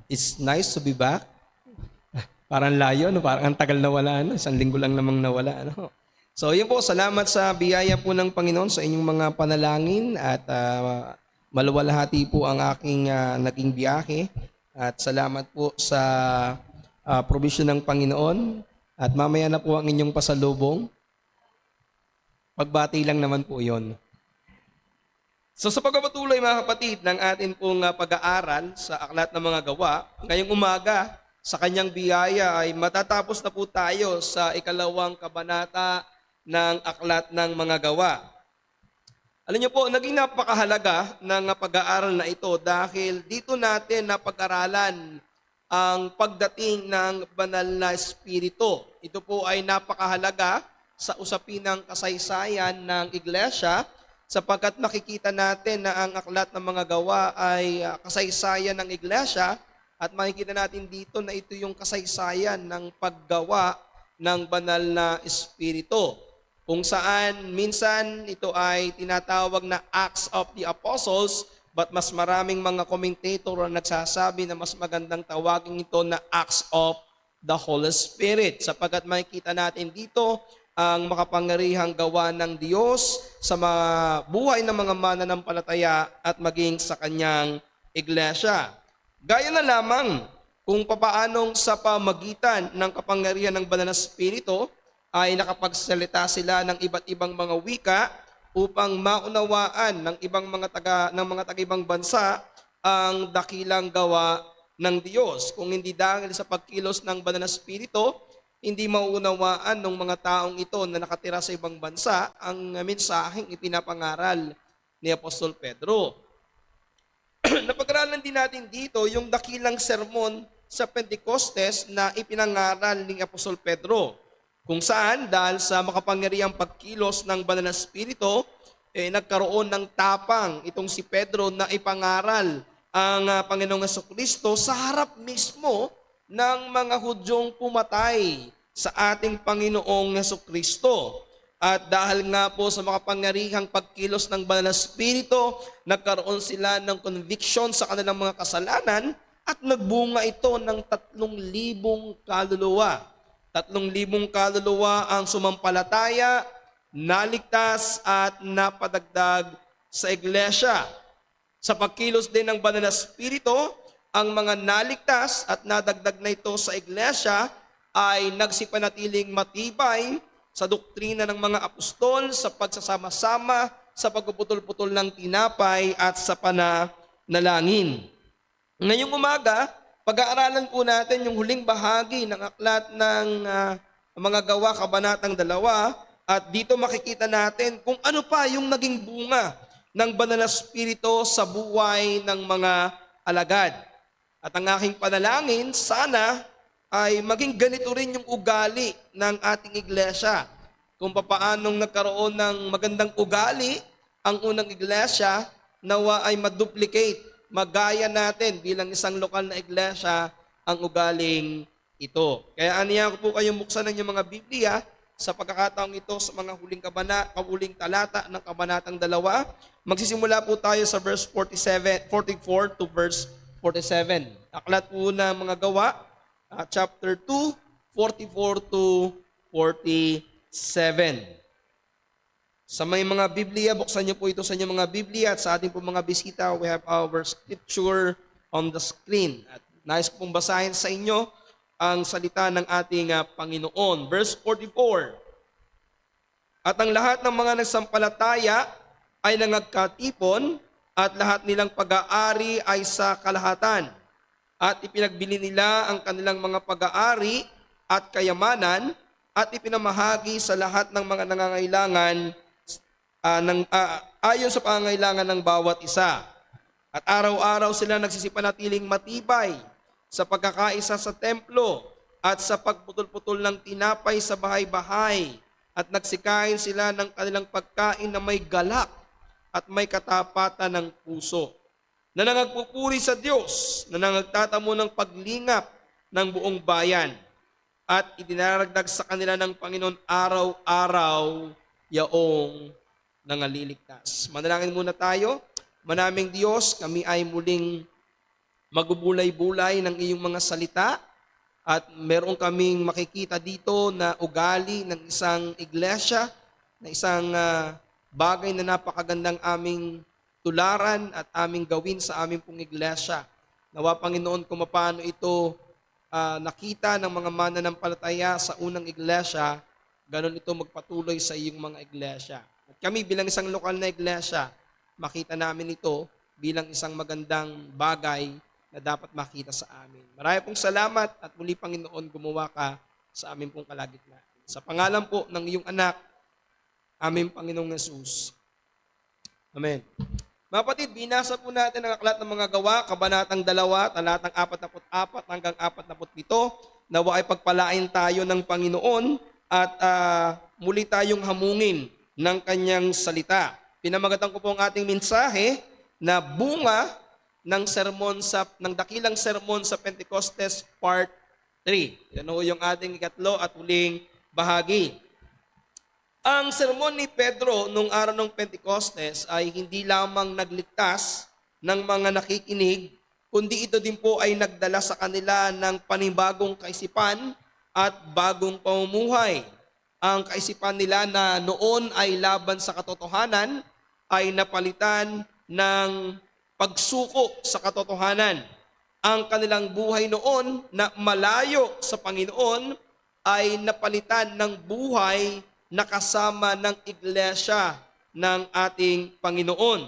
It's nice to be back. Parang layo, no? Parang ang tagal na wala, no? Isang linggo lang namang nawala, no? So, yun po, salamat sa biyaya po ng Panginoon sa inyong mga panalangin at maluwalhati po ang aking naging biyahe. At salamat po sa provision ng Panginoon. At mamaya na po ang inyong pasalubong. Pagbati lang naman po yon. So sa pagpapatuloy mga kapatid ng atin pong pag-aaral sa Aklat ng Mga Gawa, ngayong umaga sa kanyang biyaya ay matatapos na po tayo sa ikalawang kabanata ng Aklat ng Mga Gawa. Alam niyo po, naging napakahalaga ng pag-aaral na ito dahil dito natin napag-aralan ang pagdating ng banal na espiritu. Ito po ay napakahalaga sa usapin ng kasaysayan ng iglesia sapagkat makikita natin na ang Aklat ng Mga Gawa ay kasaysayan ng iglesia at makikita natin dito na ito yung kasaysayan ng paggawa ng banal na espiritu. Kung saan minsan ito ay tinatawag na Acts of the Apostles, but mas maraming mga commentator ang nagsasabi na mas magandang tawagin ito na Acts of the Holy Spirit. Sapagkat makikita natin dito ang makapangyarihang gawa ng Diyos sa mga buhay ng mga mananampalataya at maging sa kanyang iglesia. Gaya na lamang kung papaanong sa pamagitan ng kapangyarihan ng banal na espiritu ay nakapagsalita sila ng iba't ibang mga wika upang maunawaan ng mga taga-ibang bansa ang dakilang gawa ng Diyos. Kung hindi dahil sa pagkilos ng banal na espiritu, hindi mauunawaan ng mga taong ito na nakatira sa ibang bansa ang mensaheng ipinapangaral ni Apostol Pedro. Napag-aralan din natin dito yung dakilang sermon sa Pentecostes na ipinangaral ni Apostol Pedro. Kung saan, dahil sa makapangyarihang pagkilos ng banal na espiritu, nagkaroon ng tapang itong si Pedro na ipangaral ang Panginoong Jesucristo sa harap mismo ng mga Hudyong pumatay sa ating Panginoong Jesucristo. At dahil nga po sa makapangyarihang pagkilos ng banal na espiritu, nagkaroon sila ng conviction sa kanilang mga kasalanan at nagbunga ito ng 3,000 kaluluwa. 3,000 kaluluwa ang sumampalataya, naligtas at napadagdag sa iglesia. Sa pagkilos din ng banal na espiritu, ang mga naligtas at nadagdag na ito sa iglesia ay nagsipanatiling matibay sa doktrina ng mga apostol, sa pagsasama-sama, sa pagpuputol-putol ng tinapay at sa pananalangin. Ngayong umaga, pag-aaralan po natin yung huling bahagi ng Aklat ng Mga Gawa, Kabanatang 2, at dito makikita natin kung ano pa yung naging bunga ng banal na espiritu sa buhay ng mga alagad. At ang aking panalangin, sana ay maging ganito rin yung ugali ng ating iglesia. Kung papaanong nagkaroon ng magandang ugali ang unang iglesia, nawa ay maduplicate, magaya natin bilang isang lokal na iglesia ang ugaling ito. Kaya aniya ko po kayong buksan ng inyong mga Biblia sa pagkakataong ito sa mga huling talata ng Kabanatang 2. Magsisimula po tayo sa verse 44 to verse 47. Aklat po ng Mga Gawa, chapter 2, 44 to 47. Sa may mga Biblia, buksan niyo po ito sa inyong mga Biblia at sa ating po mga bisita, we have our scripture on the screen. At nais ko pong basahin sa inyo ang salita ng ating Panginoon. Verse 44. At ang lahat ng mga nagsampalataya ay nangagkatipon at lahat nilang pag-aari ay sa kalahatan. At ipinagbili nila ang kanilang mga pag-aari at kayamanan at ipinamahagi sa lahat ng mga nangangailangan ayon sa pangangailangan ng bawat isa. At araw-araw sila nagsisipanatiling matibay sa pagkakaisa sa templo at sa pagputol-putol ng tinapay sa bahay-bahay. At nagsikain sila ng kanilang pagkain na may galak at may katapatan ng puso, na nangagpupuri sa Diyos, na nangagtatamo ng paglingap ng buong bayan, at idinaragdag sa kanila ng Panginoon araw-araw yaong nangaliligtas. Manalangin muna tayo. Manaming Diyos, kami ay muling Magubulay-bulay ng iyong mga salita at meron kaming makikita dito na ugali ng isang iglesia, na isang bagay na napakagandang aming tularan at aming gawin sa aming pong iglesia. Nawa Panginoon kung paano ito nakita ng mga mananampalataya sa unang iglesia, ganun ito magpatuloy sa iyong mga iglesia. At kami bilang isang lokal na iglesia, makita namin ito bilang isang magandang bagay na dapat makita sa amin. Marami pong salamat at muli Panginoon gumawa ka sa aming pong kalagitnaan. Sa pangalan po ng iyong anak, aming Panginoong Yesus. Amen. Mga kapatid, binasa po natin ang aklat ng mga gawa, kabanatang 2, talatang 44 hanggang 47. Nawa ay pagpalain tayo ng Panginoon at muli tayong hamungin ng kanyang salita. Pinamagatan ko po ang ating mensahe na bunga ng dakilang sermon sa Pentecostes Part 3. Yan ho yung ating ikatlo at huling bahagi. Ang sermon ni Pedro nung araw ng Pentecostes ay hindi lamang nagligtas ng mga nakikinig, kundi ito din po ay nagdala sa kanila ng panibagong kaisipan at bagong pamumuhay. Ang kaisipan nila na noon ay laban sa katotohanan ay napalitan ng pagsuko sa katotohanan. Ang kanilang buhay noon na malayo sa Panginoon ay napalitan ng buhay na kasama ng iglesia ng ating Panginoon.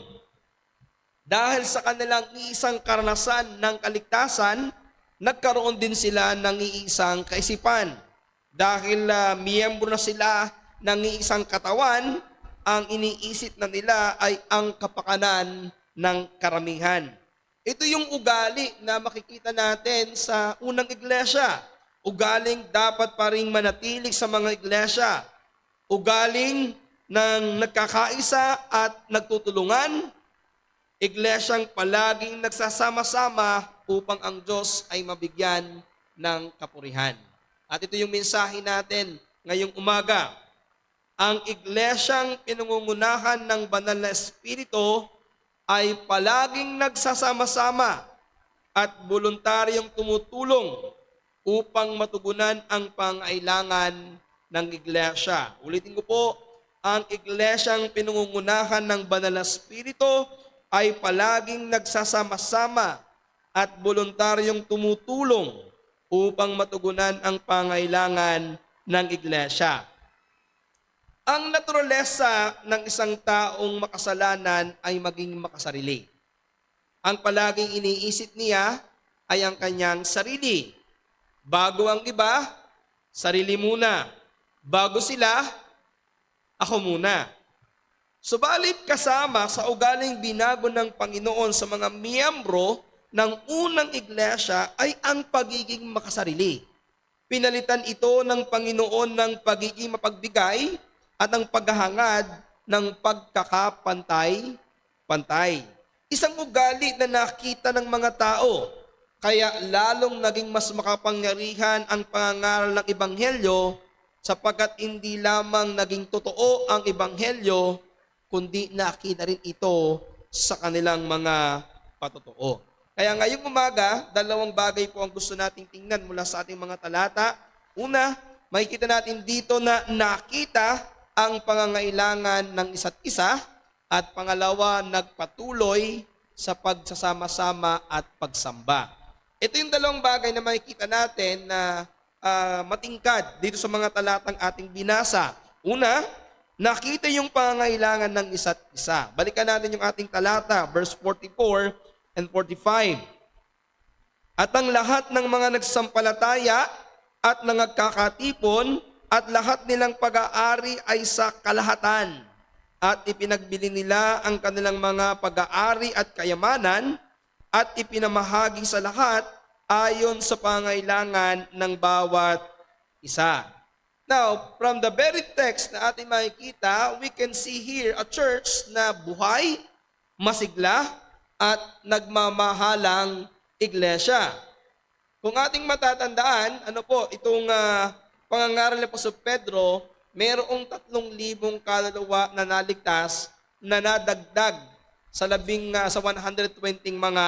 Dahil sa kanilang iisang karanasan ng kaligtasan, nagkaroon din sila ng iisang kaisipan. Dahil miyembro na sila ng iisang katawan, ang iniisip na nila ay ang kapakanan ng karamihan. Ito yung ugali na makikita natin sa unang iglesia. Ugaling dapat pa rin manatili sa mga iglesia. Ugaling ng nagkakaisa at nagtutulungan. Iglesyang palaging nagsasama-sama upang ang Diyos ay mabigyan ng kapurihan. At ito yung mensahe natin ngayong umaga. Ang iglesyang pinangungunahan ng Banal na Espiritu ay palaging nagsasama-sama at voluntaryong tumutulong upang matugunan ang pangailangan ng iglesia. Ulitin ko po, ang iglesyang pinangungunahan ng Banal na Espiritu ay palaging nagsasama-sama at voluntaryong tumutulong upang matugunan ang pangailangan ng iglesia. Ang naturalesa ng isang taong makasalanan ay maging makasarili. Ang palaging iniisip niya ay ang kanyang sarili. Bago ang iba, sarili muna. Bago sila, ako muna. Subalit kasama sa ugaling binago ng Panginoon sa mga miyembro ng unang iglesia ay ang pagiging makasarili. Pinalitan ito ng Panginoon ng pagiging mapagbigay at ang paghahangad ng pagkakapantay-pantay. Isang ugali na nakita ng mga tao, kaya lalong naging mas makapangyarihan ang pangangaral ng Ebanghelyo sapagkat hindi lamang naging totoo ang Ebanghelyo, kundi nakita rin ito sa kanilang mga patotoo. Kaya ngayong umaga, dalawang bagay po ang gusto nating tingnan mula sa ating mga talata. Una, makikita natin dito na nakita ang pangangailangan ng isa't isa at pangalawa, nagpatuloy sa pagsasama-sama at pagsamba. Ito yung dalawang bagay na makikita natin na matingkad dito sa mga talatang ating binasa. Una, nakita yung pangangailangan ng isa't isa. Balikan natin yung ating talata, verse 44 and 45. At ang lahat ng mga nagsampalataya at nangagkakatipon at lahat nilang pag-aari ay sa kalahatan. At ipinagbili nila ang kanilang mga pag-aari at kayamanan at ipinamahagi sa lahat ayon sa pangailangan ng bawat isa. Now, from the very text na ating makikita, we can see here a church na buhay, masigla, at nagmamahalang iglesia. Kung ating matatandaan, itong pangangaral ni Apostol Pedro, mayroong 3,000 kaluluwa na naligtas na nadagdag sa 120 mga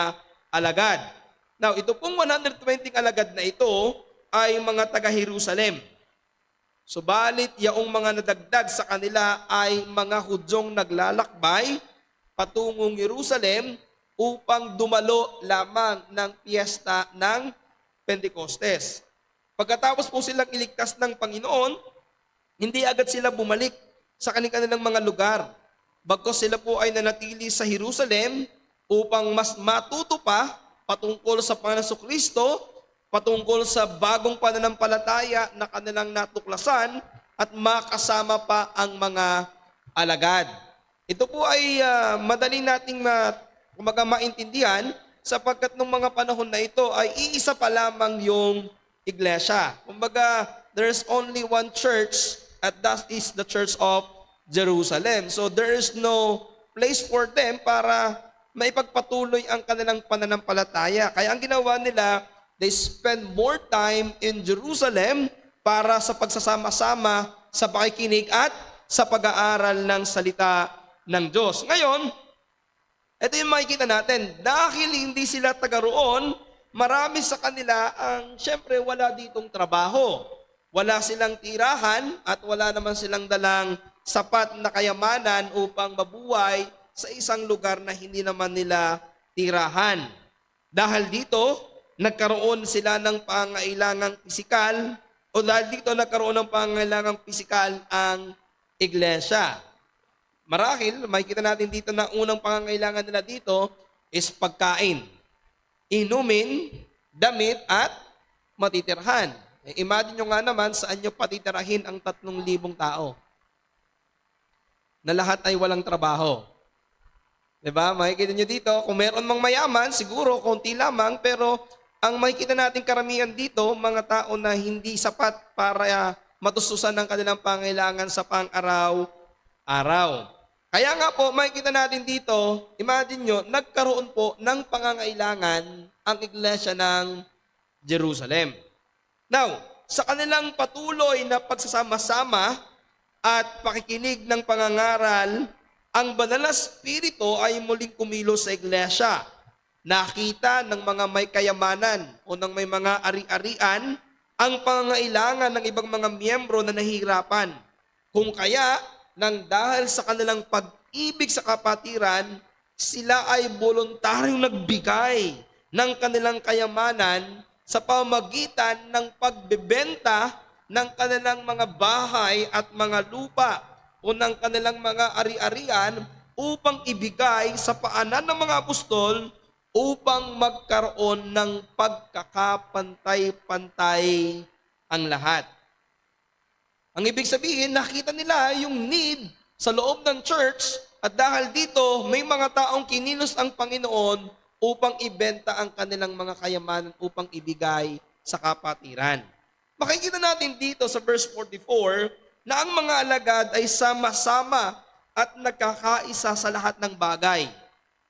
alagad. Now, ito pong 120 alagad na ito ay mga taga-Jerusalem. Subalit, yaong mga nadagdag sa kanila ay mga Hudyong naglalakbay patungong Jerusalem upang dumalo lamang ng piyesta ng Pentecostes. Pagkatapos po silang iligtas ng Panginoon, hindi agad sila bumalik sa kanilang mga lugar. Bagkus sila po ay nanatili sa Jerusalem upang mas matuto pa patungkol sa Panginoong Kristo, patungkol sa bagong pananampalataya na kanilang natuklasan at makasama pa ang mga alagad. Ito po ay madali nating maintindihan sapagkat nung mga panahon na ito ay iisa pa lamang yung iglesia. Kumbaga, there's only one church at that is the Church of Jerusalem. So there is no place for them para maipagpatuloy ang kanilang pananampalataya. Kaya ang ginawa nila, they spend more time in Jerusalem para sa pagsasama-sama sa pakikinig at sa pag-aaral ng salita ng Diyos. Ngayon, ito yung makikita natin. Dahil hindi sila taga roon, marami sa kanila ang syempre wala ditong trabaho. Wala silang tirahan at wala naman silang dalang sapat na kayamanan upang mabuhay sa isang lugar na hindi naman nila tirahan. Dahil dito, nagkaroon sila ng pangailangang pisikal o dahil dito nagkaroon ng pangailangang pisikal ang iglesia. Marahil, makikita natin dito na unang pangangailangan nila dito is pagkain, inumin, damit at matitirhan. Imagine nyo nga naman saan nyo patitirahin ang 3,000 tao na lahat ay walang trabaho. Diba? Makikita nyo dito, kung meron mang mayaman, siguro konti lamang, pero ang makikita natin karamihan dito, mga tao na hindi sapat para matustusan ng kanilang pangailangan sa pang-araw-araw. Kaya nga po, makikita natin dito, imagine nyo, nagkaroon po ng pangangailangan ang iglesia ng Jerusalem. Now, sa kanilang patuloy na pagsasama-sama at pakikinig ng pangangaral, ang banal na spirito ay muling kumilos sa iglesia. Nakita ng mga may kayamanan o ng may mga ari-arian ang pangangailangan ng ibang mga miyembro na nahihirapan. Kung kaya, nang dahil sa kanilang pag-ibig sa kapatiran, sila ay voluntaryong nagbigay ng kanilang kayamanan sa pamagitan ng pagbebenta ng kanilang mga bahay at mga lupa o ng kanilang mga ari-arian upang ibigay sa paanan ng mga apostol upang magkaroon ng pagkakapantay-pantay ang lahat. Ang ibig sabihin, nakita nila yung need sa loob ng church at dahil dito, may mga taong kinilos ang Panginoon upang ibenta ang kanilang mga kayamanan upang ibigay sa kapatiran. Makikita natin dito sa verse 44 na ang mga alagad ay sama-sama at nagkakaisa sa lahat ng bagay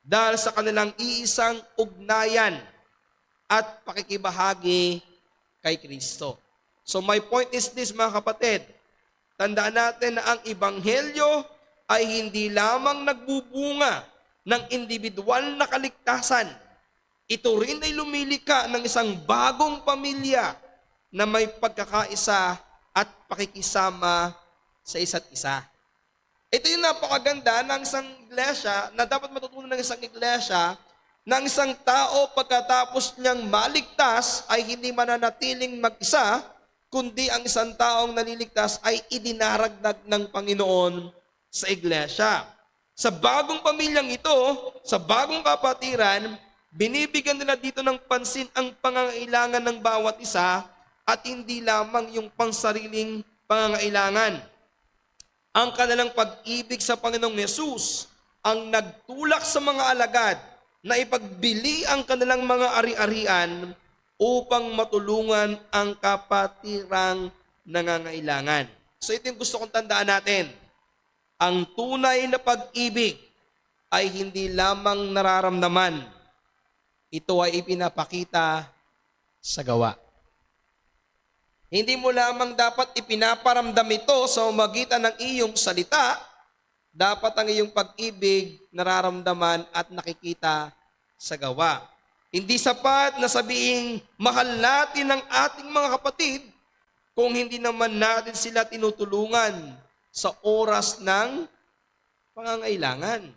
dahil sa kanilang iisang ugnayan at pakikibahagi kay Kristo. So my point is this, mga kapatid, tandaan natin na ang Ebanghelyo ay hindi lamang nagbubunga ng individual na kaligtasan. Ito rin ay lumilika ng isang bagong pamilya na may pagkakaisa at pakikisama sa isa't isa. Ito yung napakaganda ng isang iglesia na dapat matutunan ng isang iglesia na ang isang tao pagkatapos niyang maligtas ay hindi mananatiling mag-isa, kundi ang isang taong naliligtas ay idinaragdag ng Panginoon sa iglesia. Sa bagong pamilyang ito, sa bagong kapatiran, binibigyan nila dito ng pansin ang pangangailangan ng bawat isa at hindi lamang yung pansariling pangangailangan. Ang kanilang pag-ibig sa Panginoong Yesus ang nagtulak sa mga alagad na ipagbili ang kanilang mga ari-arian upang matulungan ang kapatirang nangangailangan. So ito yung gusto kong tandaan natin. Ang tunay na pag-ibig ay hindi lamang nararamdaman. Ito ay ipinapakita sa gawa. Hindi mo lamang dapat ipinaparamdam ito sa magitan ng iyong salita, dapat ang iyong pag-ibig nararamdaman at nakikita sa gawa. Hindi sapat na sabihing mahal natin ang ating mga kapatid kung hindi naman natin sila tinutulungan sa oras ng pangangailangan.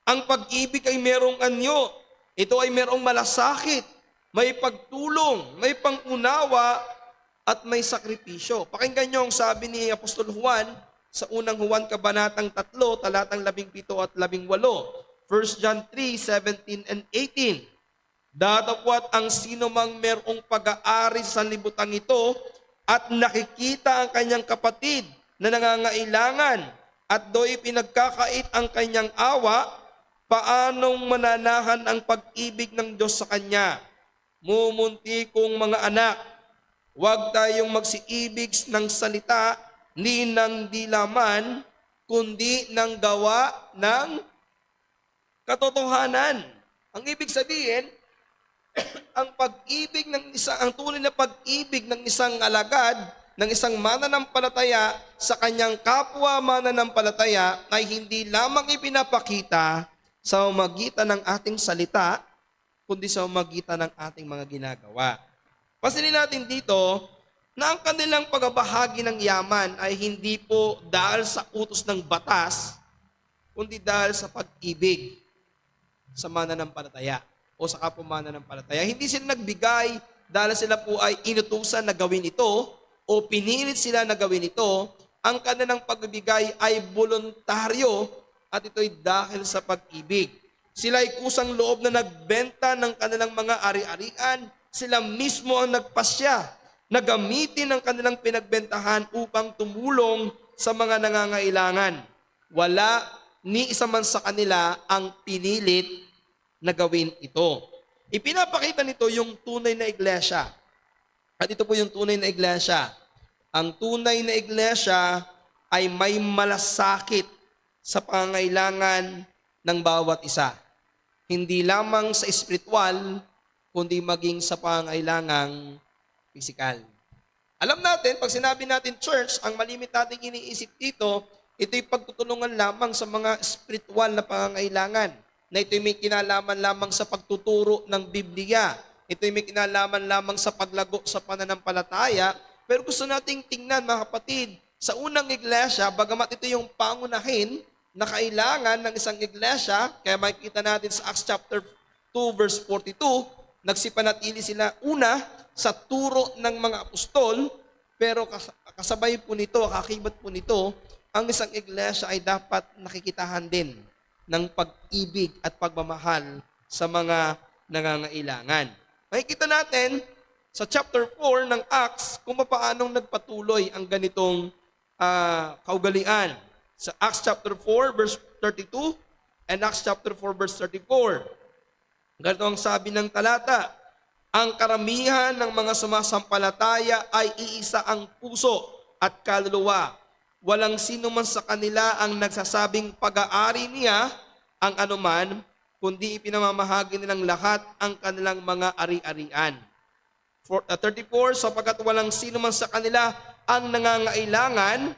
Ang pag-ibig ay merong anyo. Ito ay merong malasakit, may pagtulong, may pangunawa, at may sakripisyo. Pakinggan niyo ang sabi ni Apostol Juan sa unang Juan Kabanatang 3, talatang 17 at 18. 1 John 3:17 and 18. Datapwat ang sino mang merong pag-aari sa sanlibutan ito at nakikita ang kanyang kapatid na nangangailangan at do'y pinagkakait ang kanyang awa, paanong mananahan ang pag-ibig ng Diyos sa kanya? Mumunti kong mga anak, huwag tayong magsiibig ng salita ni ng dilaman, kundi ng gawa ng katotohanan. Ang ibig sabihin, ang pag-ibig ang tunay na pag-ibig ng isang alagad, ng isang mananampalataya sa kanyang kapwa mananampalataya ay hindi lamang ipinapakita sa magitan ng ating salita, kundi sa magitan ng ating mga ginagawa. Pansinin natin dito na ang kanilang pagbabahagi ng yaman ay hindi po dahil sa utos ng batas, kundi dahil sa pag-ibig sa mananampalataya o sa kapwa mananampalataya. Hindi sila nagbigay dahil sila po ay inutusan na gawin ito o pinilit sila na gawin ito. Ang kanilang pagbibigay ay voluntaryo at ito'y dahil sa pag-ibig. Sila ay kusang loob na nagbenta ng kanilang mga ari-arian. Sila mismo ang nagpasya na gamitin ang kanilang pinagbentahan upang tumulong sa mga nangangailangan. Wala ni isa man sa kanila ang pinilit na gawin ito. Ipinapakita nito yung tunay na iglesia. At ito po yung tunay na iglesia. Ang tunay na iglesia ay may malasakit sa pangangailangan ng bawat isa. Hindi lamang sa espiritual, kundi maging sa pangangailangang pisikal. Alam natin, pag sinabi natin church, ang malimit nating iniisip dito, ito'y pagtutulungan lamang sa mga espiritual na pangangailangan, na ito'y may kinalaman lamang sa pagtuturo ng Biblia. Ito'y may kinalaman lamang sa paglago sa pananampalataya. Pero gusto nating tingnan, mga kapatid, sa unang iglesia, bagamat ito yung pangunahin na kailangan ng isang iglesia, kaya makikita natin sa Acts chapter 2 verse 42, nagsipanatili sila una sa turo ng mga apostol, pero kasabay po nito, kakibat po nito, ang isang iglesia ay dapat nakikitahan din ng pag-ibig at pagmamahal sa mga nangangailangan. Makikita natin sa chapter 4 ng Acts kung paanong nagpatuloy ang ganitong kaugalian. Sa Acts chapter 4 verse 32 and Acts chapter 4 verse 34. Ganito ang sabi ng talata, ang karamihan ng mga sumasampalataya ay iisa ang puso at kaluluwa. Walang sino man sa kanila ang nagsasabing pag-aari niya ang anuman, kundi ipinamamahagi nilang lahat ang kanilang mga ari-arian. 34, sapagkat walang sino man sa kanila ang nangangailangan,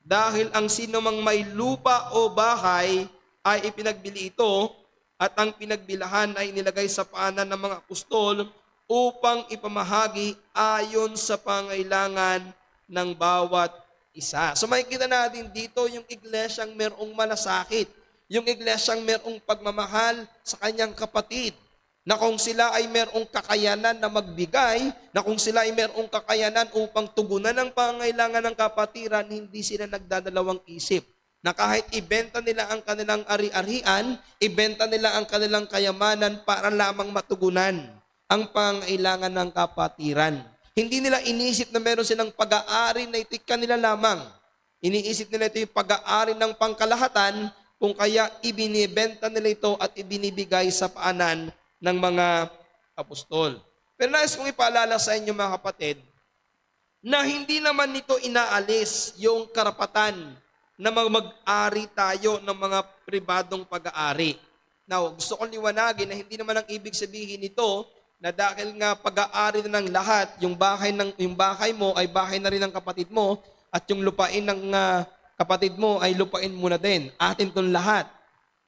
dahil ang sino mang may lupa o bahay ay ipinagbili ito, at ang pinagbilahan ay nilagay sa paanan ng mga apostol upang ipamahagi ayon sa pangailangan ng bawat isa. So makikita natin dito yung iglesyang merong malasakit, yung iglesyang merong pagmamahal sa kanyang kapatid, na kung sila ay merong kakayanan na magbigay, na kung sila ay merong kakayanan upang tugunan ang pangailangan ng kapatiran, hindi sila nagdadalawang isip na kahit ibenta nila ang kanilang ari-arian, ibenta nila ang kanilang kayamanan para lamang matugunan ang pangailangan ng kapatiran. Hindi nila inisip na meron silang pag-aari na ito'y kanila lamang. Iniisip nila ito yung pag-aari ng pangkalahatan, kung kaya ibinibenta nila ito at ibinibigay sa paanan ng mga apostol. Pero nais kong ipaalala sa inyo, mga kapatid, na hindi naman nito inaalis yung karapatan na mag-ari tayo ng mga pribadong pag-aari. Now, gusto kong liwanagin na hindi naman ang ibig sabihin nito na dahil nga pag-aari na ng lahat, yung bahay mo ay bahay na rin ng kapatid mo, at yung lupain ng kapatid mo ay lupain mo na din. Atin itong lahat.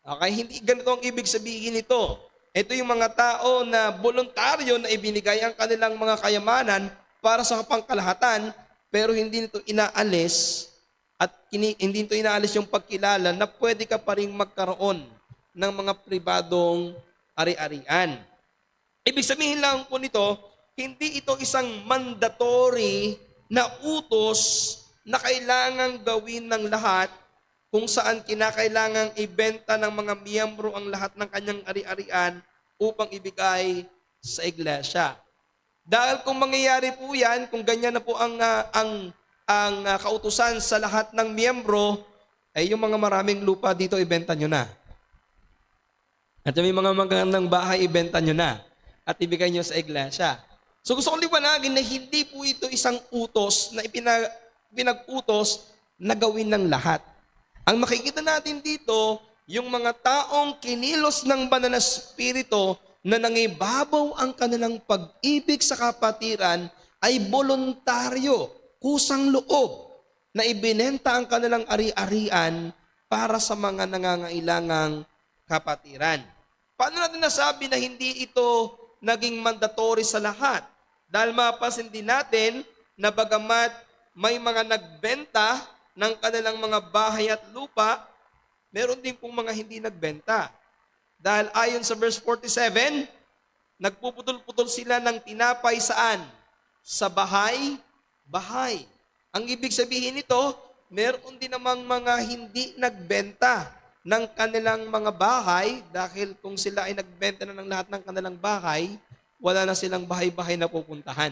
Okay? Hindi ganito ang ibig sabihin nito. Ito yung mga tao na voluntaryo na ibinigay ang kanilang mga kayamanan para sa pangkalahatan, pero hindi nito inaalis at hindi nito inaalis yung pagkilala na pwede ka pa rin magkaroon ng mga pribadong ari-arian. Ibig sabihin lang po nito, hindi ito isang mandatory na utos na kailangang gawin ng lahat kung saan kinakailangang ibenta ng mga miyembro ang lahat ng kanyang ari-arian upang ibigay sa iglesia. Dahil kung mangyayari po yan, kung ganyan na po ang kautusan sa lahat ng miyembro, ay yung mga maraming lupa dito, ibenta nyo na. At yung mga magandang bahay, ibenta nyo na. At ibigay nyo sa iglesia. So gusto kong liwanagin na hindi po ito isang utos na pinag-utos na gawin ng lahat. Ang makikita natin dito, yung mga taong kinilos ng banal na espiritu na nangibabaw ang kanilang pag-ibig sa kapatiran ay voluntaryo, kusang loob, na ibinenta ang kanilang ari-arian para sa mga nangangailangang kapatiran. Paano natin nasabi na hindi ito naging mandatory sa lahat? Dahil mapapansin din natin na bagamat may mga nagbenta ng kanilang mga bahay at lupa, meron din pong mga hindi nagbenta. Dahil ayon sa verse 47, nagpuputol-putol sila ng tinapay saan? Sa bahay. Ang ibig sabihin nito, meron din namang mga hindi nagbenta ng kanilang mga bahay dahil kung sila ay nagbenta na ng lahat ng kanilang bahay, wala na silang bahay-bahay na pupuntahan.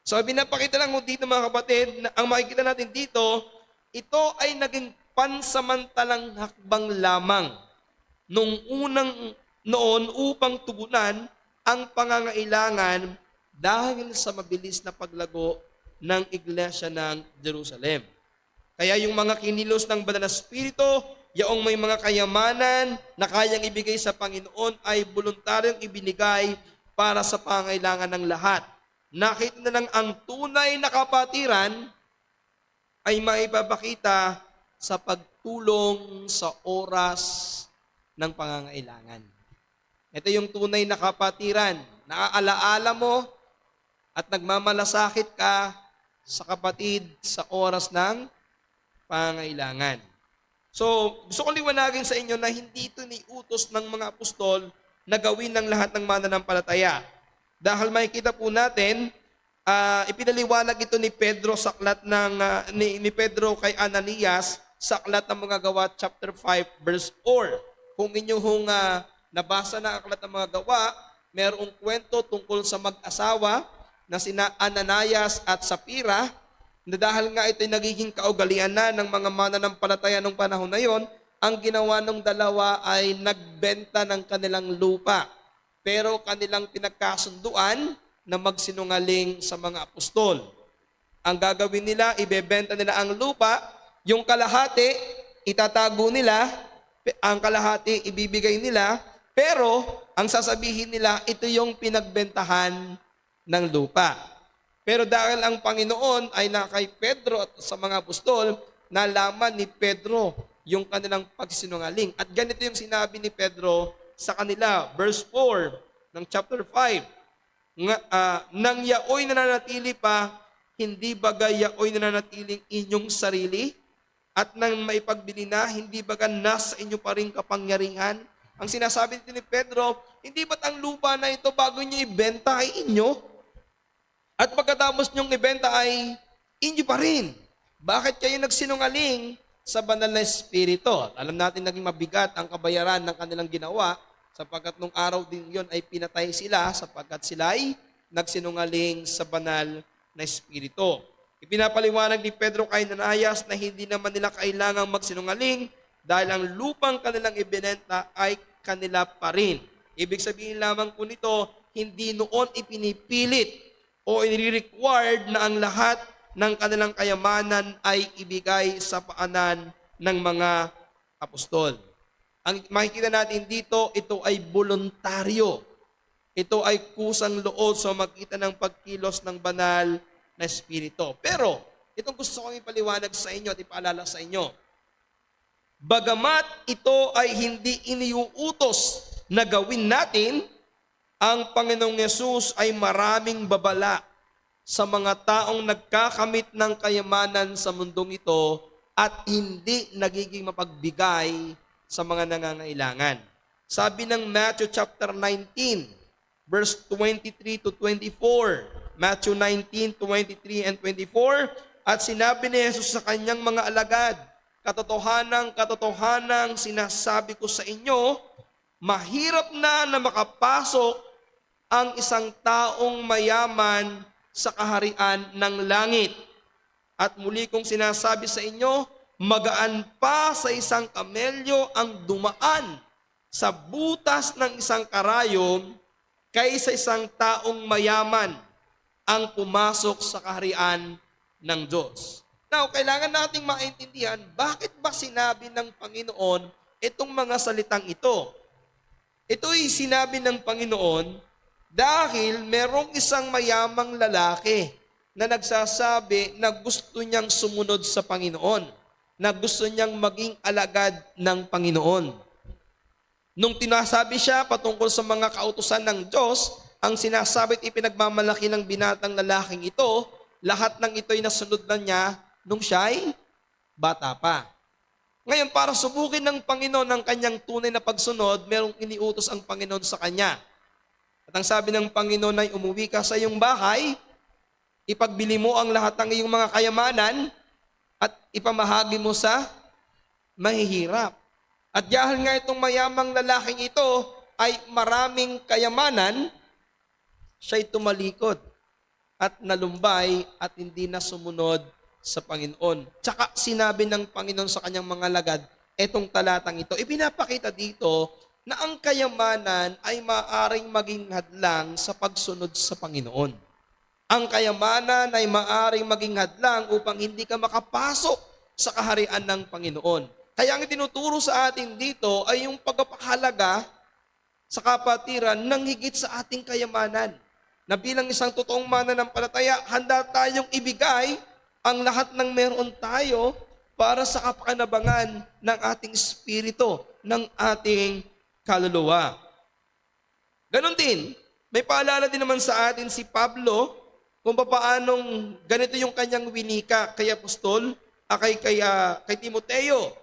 So, pinapakita lang dito mga kapatid, na ang makikita natin dito, ito ay naging pansamantalang hakbang lamang nung unang noon upang tugunan ang pangangailangan dahil sa mabilis na paglago ng Iglesia ng Jerusalem. Kaya yung mga kinilos ng banal na espiritu, yaong may mga kayamanan na kayang ibigay sa Panginoon ay voluntaryong ibinigay para sa pangailangan ng lahat. Nakita na lang ang tunay na kapatiran ay maipapakita sa pagtulong sa oras ng pangangailangan. Ito yung tunay na kapatiran. Naaalaala mo at nagmamalasakit ka sa kapatid sa oras ng pangangailangan. So, gusto ko liwanagin sa inyo na hindi ito niutos ng mga apostol na gawin ng lahat ng mananampalataya. Dahil makikita po natin, ipinaliwanag ito ni Pedro sa aklat ni Pedro kay Ananias sa aklat ng mga Gawa chapter 5 verse 4. Kung inyong nabasa na ang aklat ng mga Gawa, mayroong kwento tungkol sa mag-asawa na sina Ananias at Sapphira, na dahil nga ito'y nagiging kaugalian na ng mga mananampalataya nung panahon na yon, ang ginawa ng dalawa ay nagbenta ng kanilang lupa. Pero kanilang pinagkasunduan na magsinungaling sa mga apostol. Ang gagawin nila, ibebenta nila ang lupa, yung kalahati, itatago nila, ang kalahati, ibibigay nila, pero ang sasabihin nila, ito yung pinagbentahan ng lupa. Pero dahil ang Panginoon ay na kay Pedro at sa mga apostol, nalaman ni Pedro yung kanilang pagsinungaling. At ganito yung sinabi ni Pedro sa kanila, verse 4 ng chapter 5. Nang yaoy nananatili pa, hindi baga yaoy nananatiling inyong sarili? At nang maipagbili na, hindi baga nasa inyo pa rin kapangyarihan? Ang sinasabi nito ni Pedro, hindi ba't ang lupa na ito bago nyo ibenta ay inyo? At pagkatapos nyong ibenta ay inyo pa rin. Bakit kayo nagsinungaling sa banal na espiritu? Alam natin naging mabigat ang kabayaran ng kanilang ginawa sapagkat nung araw din yon ay pinatay sila sapagkat sila ay nagsinungaling sa banal na espiritu. Ipinapaliwanag ni Pedro kay Ananias na hindi naman nila kailangang magsinungaling dahil ang lupang kanilang ibinenta ay kanila pa rin. Ibig sabihin lamang po nito, hindi noon ipinipilit o i-required na ang lahat ng kanilang kayamanan ay ibigay sa paanan ng mga apostol. Ang makikita natin dito, ito ay voluntaryo. Ito ay kusang loob sa magkita ng pagkilos ng banal na espiritu. Pero, itong gusto kong ipaliwanag sa inyo at ipaalala sa inyo. Bagamat ito ay hindi iniuutos na gawin natin, ang Panginoong Yesus ay maraming babala sa mga taong nagkakamit ng kayamanan sa mundong ito at hindi nagiging mapagbigay sa mga nangangailangan. Sabi ng Matthew chapter 19, verse 23 to 24. Matthew 19, 23 and 24. At sinabi ni Jesus sa kanyang mga alagad, katotohanang sinasabi ko sa inyo, mahirap na makapasok ang isang taong mayaman sa kaharian ng langit. At muli kong sinasabi sa inyo, magaan pa sa isang kamelyo ang dumaan sa butas ng isang karayom kaysa isang taong mayaman ang pumasok sa kaharian ng Diyos. Now, kailangan nating maintindihan, bakit ba sinabi ng Panginoon itong mga salitang ito? Ito'y sinabi ng Panginoon dahil merong isang mayamang lalaki na nagsasabi na gusto niyang sumunod sa Panginoon, na gusto niyang maging alagad ng Panginoon. Nung tinasabi siya patungkol sa mga kautusan ng Diyos, ang sinasabi at ipinagmamalaki ng binatang lalaking ito, lahat ng ito'y nasunod na niya nung siya'y bata pa. Ngayon, para subukin ng Panginoon ang kanyang tunay na pagsunod, merong iniutos ang Panginoon sa kanya. At ang sabi ng Panginoon ay umuwi ka sa iyong bahay, ipagbili mo ang lahat ng iyong mga kayamanan, at ipamahagi mo sa mahihirap. At dahil nga itong mayamang lalaking ito ay maraming kayamanan, siya'y tumalikod at nalumbay at hindi na sumunod sa Panginoon. Tsaka sinabi ng Panginoon sa kanyang mga lagad, etong talatang ito, ipinapakita dito na ang kayamanan ay maaring maging hadlang sa pagsunod sa Panginoon. Ang kayamanan ay maaring maging hadlang upang hindi ka makapasok sa kaharian ng Panginoon. Kaya ang tinuturo sa atin dito ay yung pagpapahalaga sa kapatiran ng higit sa ating kayamanan. Na bilang isang totoong mananampalataya, handa tayong ibigay ang lahat ng meron tayo para sa kapakinabangan ng ating espiritu, ng ating kaluluwa. Ganon din, may paalala din naman sa atin si Pablo kung paanong ganito yung kanyang winika kay Apostol, kay Timoteo.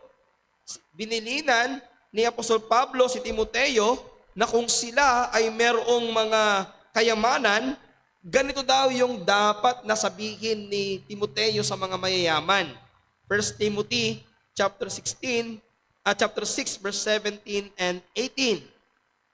Binilinan ni Apostol Pablo si Timoteo na kung sila ay merong mga kayamanan, ganito daw yung dapat na sabihin ni Timoteo sa mga mayayaman. 1 Timothy chapter 6 verse 17 and 18.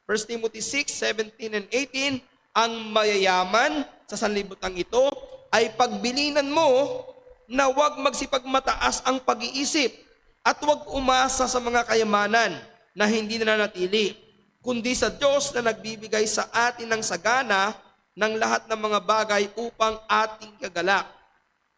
1 Timothy 6, 17 and 18, ang mayayaman sa sanlibutan ito ay pagbilinan mo na huwag magsipagmataas ang pag-iisip at huwag umasa sa mga kayamanan na hindi nananatili, kundi sa Diyos na nagbibigay sa atin ng sagana ng lahat ng mga bagay upang ating kagalak,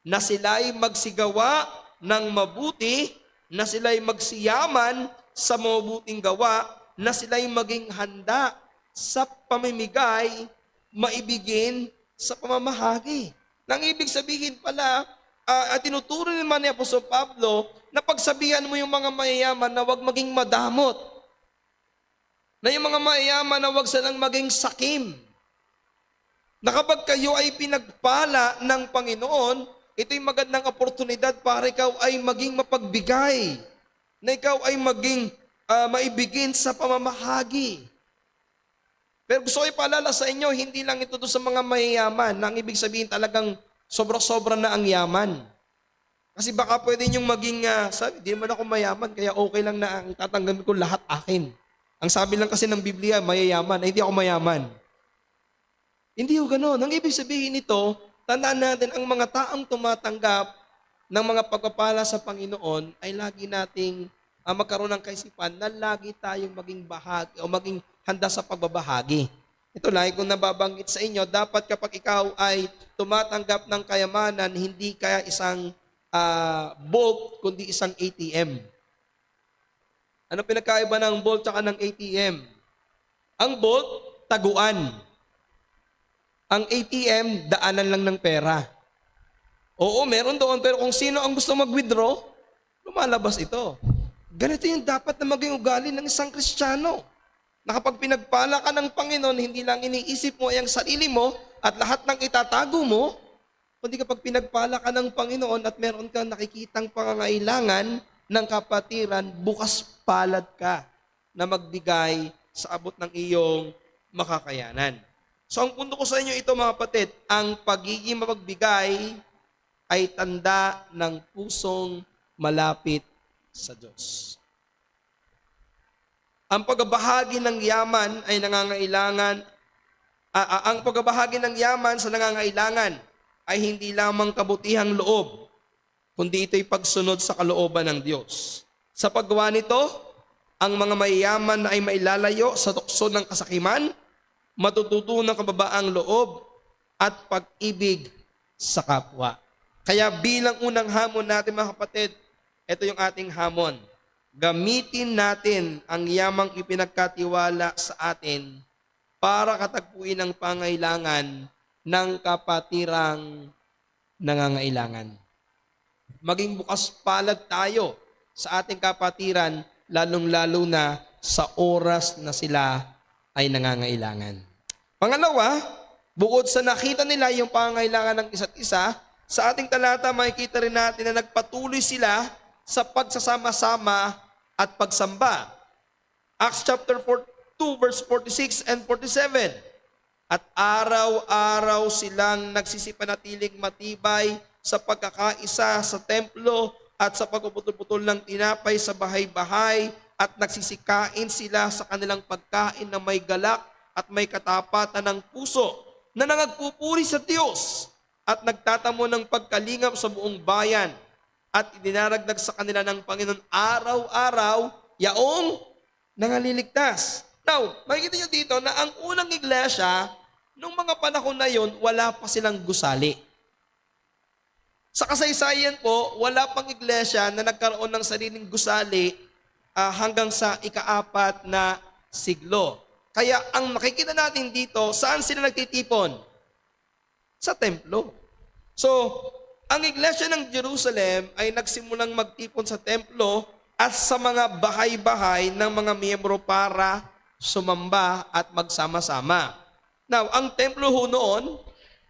na sila'y magsigawa ng mabuti, na sila'y magsiyaman sa mabuting gawa, na sila'y maging handa sa pamimigay, maibigin sa pamamahagi. Nang ibig sabihin pala, tinuturo naman ni Apostol Pablo na pagsabihan mo yung mga mayayaman na huwag maging madamot. Na yung mga mayayaman na huwag silang maging sakim. Na kapag kayo ay pinagpala ng Panginoon, ito'y magandang oportunidad para ikaw ay maging mapagbigay. Na ikaw ay maging maibigin sa pamamahagi. Pero gusto ko ipaalala sa inyo, hindi lang ito sa mga mayayaman. Na ang ibig sabihin talagang sobra-sobra na ang yaman. Kasi baka pwede niyong maging, sabi, di naman ako mayaman, kaya okay lang na ang tatanggapin ko lahat akin. Ang sabi lang kasi ng Biblia, mayayaman, ay hindi ako mayaman. Hindi yung gano'n. Ang ibig sabihin nito, tandaan natin, ang mga taong tumatanggap ng mga pagpapala sa Panginoon ay lagi nating magkaroon ng kaisipan na lagi tayong maging bahagi o maging handa sa pagbabahagi. Ito lagi kong nababanggit sa inyo, dapat kapag ikaw ay tumatanggap ng kayamanan, hindi kaya isang bolt, kundi isang ATM. Ano pinagkaiba ng bolt at ng ATM? Ang bolt, taguan. Ang ATM, daanan lang ng pera. Oo, meron doon, pero kung sino ang gusto mag-withdraw, lumalabas ito. Ganito yung dapat na maging ugali ng isang Kristiyano. na kapag pinagpala ka ng Panginoon, hindi lang iniisip mo ay ang sarili mo at lahat ng itatago mo, kundi kapag pinagpala ka ng Panginoon at meron kang nakikitang pangangailangan ng kapatiran, bukas palad ka na magbigay sa abot ng iyong makakayanan. So ang punto ko sa inyo ito mga kapatid, ang pagiging mapagbigay ay tanda ng pusong malapit sa Diyos. Ang pagbabahagi ng yaman ay nangangailangan, ang pagbabahagi ng yaman sa nangangailangan ay hindi lamang kabutihang loob, kundi ito'y pagsunod sa kalooban ng Diyos. Sa paggawa nito, ang mga mayayaman ay mailalayo sa tukso ng kasakiman, matututunan ng kababaang loob at pag-ibig sa kapwa. Kaya bilang unang hamon natin mga kapatid, ito yung ating hamon. Gamitin natin ang yamang ipinagkatiwala sa atin para katagpuin ang pangailangan ng kapatirang nangangailangan. Maging bukas palad tayo sa ating kapatiran, lalong-lalo na sa oras na sila ay nangangailangan. Pangalawa, bukod sa nakita nila yung pangangailangan ng isa't isa, sa ating talata makikita rin natin na nagpatuloy sila sa pagsasama-sama at pagsamba. Acts chapter 2 verse 46 and 47. At araw-araw silang nagsisipanatiling matibay sa pagkakaisa sa templo at sa pagpuputol-putol ng tinapay sa bahay-bahay at nagsisikain sila sa kanilang pagkain na may galak at may katapatan ng puso na nangagpupuri sa Diyos at nagtatamo ng pagkalingap sa buong bayan at idinaragdag sa kanila ng Panginoon araw-araw yaong nangaliligtas. Now, makikita nyo dito na ang unang iglesia, nung mga panahon na yon, wala pa silang gusali. Sa kasaysayan po, wala pang iglesia na nagkaroon ng sariling gusali hanggang sa ika-4 na siglo. Kaya ang makikita natin dito, saan sila nagtitipon? Sa templo. So, ang iglesia ng Jerusalem ay nagsimulang magtipon sa templo at sa mga bahay-bahay ng mga miyembro para sumamba at magsama-sama. Now, ang templo ho noon,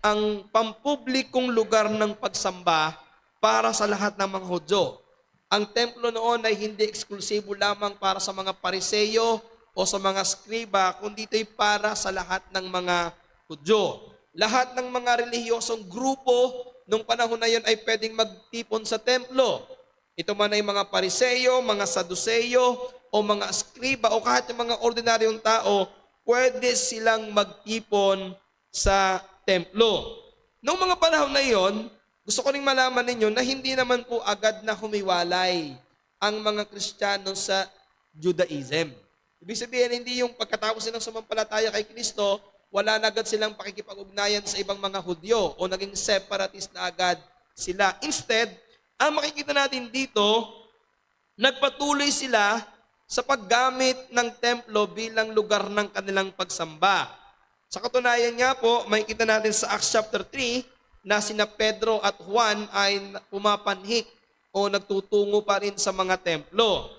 ang pampublikong lugar ng pagsamba para sa lahat ng mga Hudyo. Ang templo noon ay hindi eksklusibo lamang para sa mga pariseyo o sa mga skriba, kundi ito'y para sa lahat ng mga Hudyo. Lahat ng mga relihiyosong grupo nung panahon na yon ay pwedeng magtipon sa templo. Ito man ay mga pariseyo, mga saduseyo, o mga skriba, o kahit yung mga ordinaryong tao, pwede silang magtipon sa templo. Noong mga panahon na iyon, gusto ko rin malaman ninyo na hindi naman po agad na humiwalay ang mga Kristiyano sa Judaism. Ibig sabihin, hindi yung pagkatapos silang sumampalataya kay Kristo, wala na agad silang pakikipag-ugnayan sa ibang mga Hudyo o naging separatist na agad sila. Instead, ang makikita natin dito, nagpatuloy sila sa paggamit ng templo bilang lugar ng kanilang pagsamba. Sa katunayan nga po, makikita natin sa Acts chapter 3 na sina Pedro at Juan ay pumapanhik o nagtutungo pa rin sa mga templo.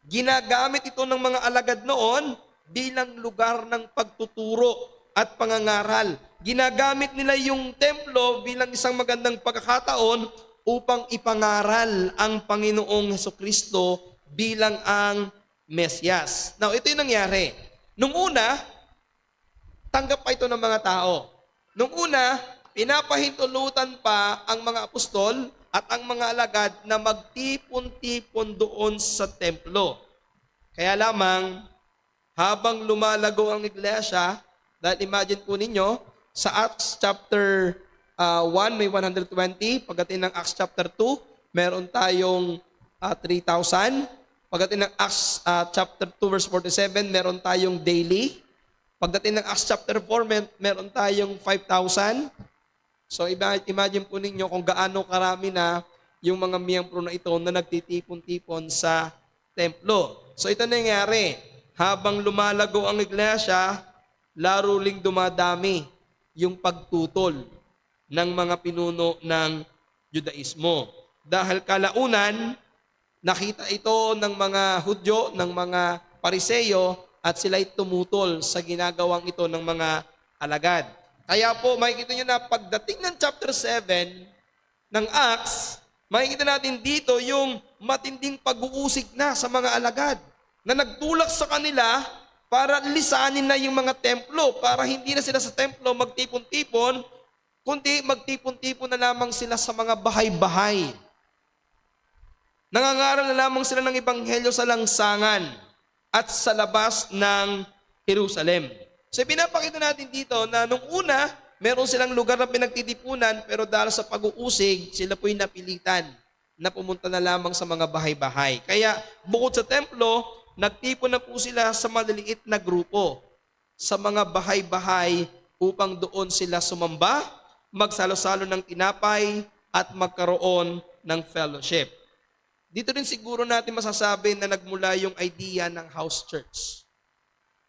Ginagamit ito ng mga alagad noon bilang lugar ng pagtuturo at pangangaral. Ginagamit nila yung templo bilang isang magandang pagkakataon upang ipangaral ang Panginoong Hesukristo bilang ang Mesyas. Now, ito yung nangyari. Nung una, tanggap pa ito ng mga tao. Nung una, pinapahintulutan pa ang mga apostol at ang mga alagad na magtipon-tipon doon sa templo. Kaya lamang, habang lumalago ang iglesia, dahil imagine po ninyo, sa Acts chapter 1 may 120, pagdating ng Acts chapter 2, meron tayong 3,000. Pagdating ng Acts chapter 2 verse 47, meron tayong daily. Pagdating ng Acts chapter 4, meron tayong 5,000. So imagine po ninyo kung gaano karami na yung mga miyembro na ito na nagtitipon-tipon sa templo. So ito nangyari, habang lumalago ang iglesia, laro ling dumadami yung pagtutol ng mga pinuno ng Judaismo. Dahil kalaunan, nakita ito ng mga Hudyo, ng mga Pariseyo, at sila'y tumutol sa ginagawang ito ng mga alagad. Kaya po, makikita nyo na pagdating ng chapter 7 ng Acts, makikita natin dito yung matinding pag-uusig na sa mga alagad na nagtulak sa kanila para lisanin na yung mga templo, para hindi na sila sa templo magtipon-tipon, kundi magtipon-tipon na lamang sila sa mga bahay-bahay. Nangangaral na lamang sila ng ebanghelyo sa langsangan at sa labas ng Jerusalem. So pinapakita natin dito na nung una, meron silang lugar na pinagtitipunan, pero dahil sa pag-uusig, sila po'y napilitan na pumunta na lamang sa mga bahay-bahay. Kaya bukod sa templo, nagtipon na po sila sa maliliit na grupo, sa mga bahay-bahay upang doon sila sumamba, magsalo-salo ng tinapay at magkaroon ng fellowship. Dito rin siguro natin masasabi na nagmula yung idea ng house church.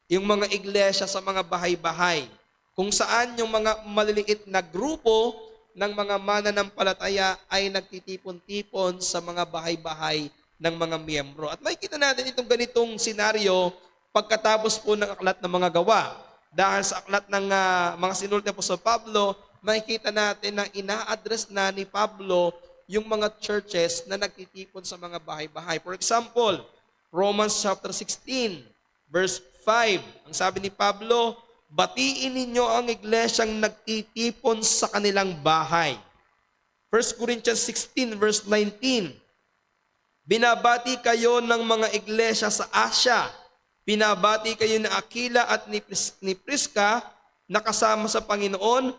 Yung mga iglesia sa mga bahay-bahay, kung saan yung mga maliliit na grupo ng mga mananampalataya ay nagtitipon-tipon sa mga bahay-bahay ng mga miyembro. At makikita natin itong ganitong senaryo pagkatapos po ng aklat ng mga gawa. Dahil sa aklat ng mga sinulat ni Apostol Pablo, makikita natin na ina-address na ni Pablo yung mga churches na nagtitipon sa mga bahay-bahay. For example, Romans chapter 16, verse 5. Ang sabi ni Pablo, batiin ninyo ang iglesyang nagtitipon sa kanilang bahay. 1 Corinthians 16, verse 19. Binabati kayo ng mga iglesia sa Asia. Binabati kayo ni Aquila at ni Prisca na kasama sa Panginoon,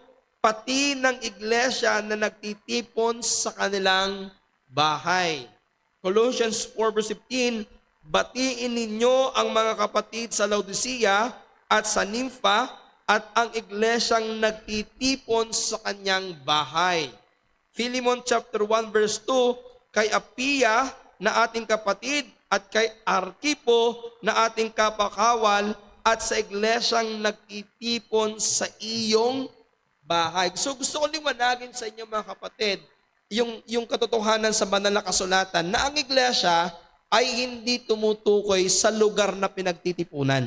pati ng iglesia na nagtitipon sa kanilang bahay. Colossians 4 verse 15, batiin ninyo ang mga kapatid sa Laodicea at sa Nympha at ang iglesyang nagtitipon sa kanyang bahay. Philemon chapter 1 verse 2, kay Apia na ating kapatid at kay Arkipo na ating kapakawal at sa iglesyang nagtitipon sa iyong bahay. So gusto ko liwanagin sa inyo mga kapatid, yung katotohanan sa banal na kasulatan na ang iglesia ay hindi tumutukoy sa lugar na pinagtitipunan.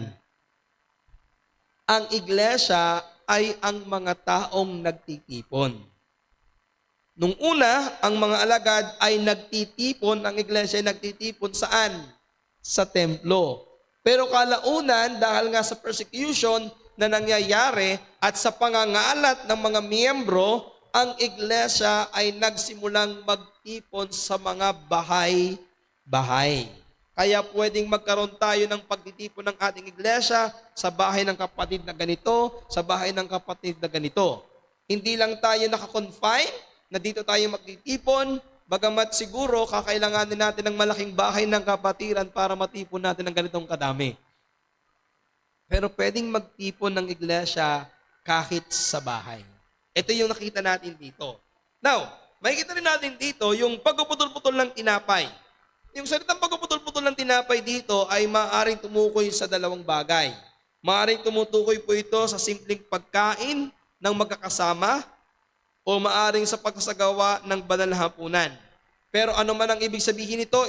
Ang iglesia ay ang mga taong nagtitipon. Nung una, ang mga alagad ay nagtitipon, ang iglesia ay nagtitipon saan? Sa templo. Pero kalaunan, dahil nga sa persecution na nangyayari at sa pangangalat ng mga miyembro, ang iglesia ay nagsimulang magtipon sa mga bahay-bahay. Kaya pwedeng magkaroon tayo ng pagtitipon ng ating iglesia sa bahay ng kapatid na ganito, sa bahay ng kapatid na ganito. Hindi lang tayo nakakonfine na dito tayo magtitipon, bagamat siguro kakailanganin natin ng malaking bahay ng kapatiran para matipon natin ng ganitong kadami. Pero pwedeng magtipon ng iglesia kahit sa bahay. Ito yung nakita natin dito. Now, makikita rin natin dito yung pagpuputol-putol ng tinapay. Yung salitang pagpuputol-putol ng tinapay dito ay maaaring tumukoy sa dalawang bagay. Maaaring tumutukoy po ito sa simpleng pagkain ng magkakasama o maaaring sa pagsasagawa ng banal na hapunan. Pero ano man ang ibig sabihin nito,